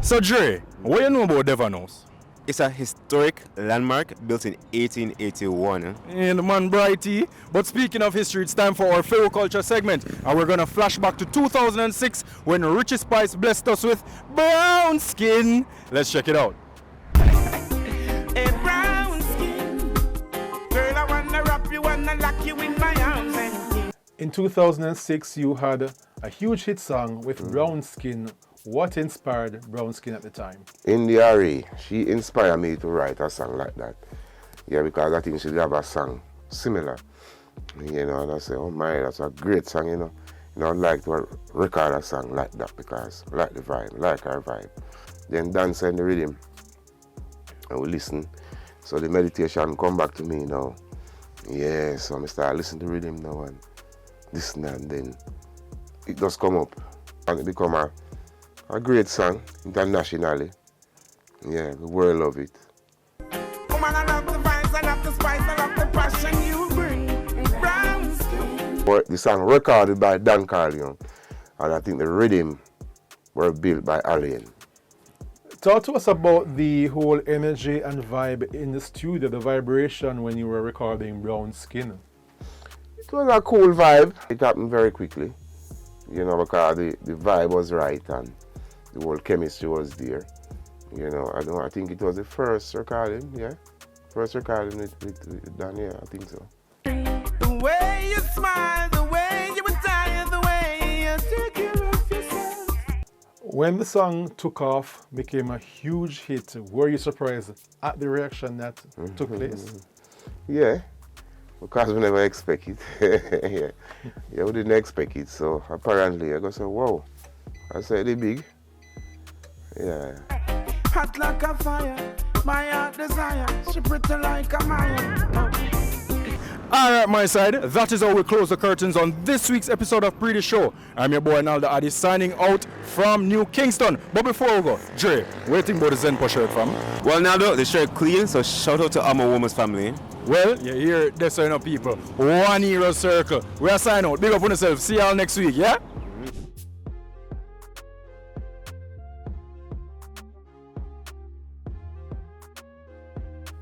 So Dre, what you know about Devon House? It's a historic landmark built in 1881. And man brighty. But speaking of history, it's time for our FiWi Culture segment. And we're going to flash back to 2006 when Richie Spice blessed us with brown skin. Let's check it out. A brown skin. Girl, I wanna wrap you and lock you in my arms. In 2006, you had a huge hit song with Brown Skin. What inspired Brown Skin at the time? India, she inspired me to write a song like that. Yeah, because I think she did have a song similar. You know, and I say, oh my, that's a great song, you know. You know, I'd like to record a song like that because I like the vibe, like her vibe. Then dance in the rhythm, and we listen. So the meditation come back to me now. Yeah, so I start listening to rhythm now and listen, and then it does come up and it become a great song internationally. Yeah, the world love it. Woman, I love the vibes, I love the spice, I love the passion you bring. Brown skin. But the song recorded by Dan Carleon, and I think the rhythm were built by Alien. Talk to us about the whole energy and vibe in the studio, the vibration when you were recording Brown Skin. It was a cool vibe. It happened very quickly, you know, because the vibe was right and the whole chemistry was there. You know, I think it was the first recording, yeah? First recording with Dan, yeah, I think so. The way you smile, the way you retire, the way you take care of yourself. When the song took off, became a huge hit, were you surprised at the reaction that took place? Yeah, because we never expect it. yeah, we didn't expect it, so apparently I go say, wow. I said they big. Yeah. Hot like a fire, my heart desire, she pretty like a Maya. Alright, my side, that is how we close the curtains on this week's episode of Pree Dis Show. I'm your boy Naldo Addy signing out from New Kingston. But before we go, Dre, what do you think about the Zenpo shirt, fam? Well, Naldo, the shirt clean, so shout out to all my woman's family. Well, you hear this, you know, people. 1 Euro circle. We are signing out. Big up on yourself. See y'all next week, yeah?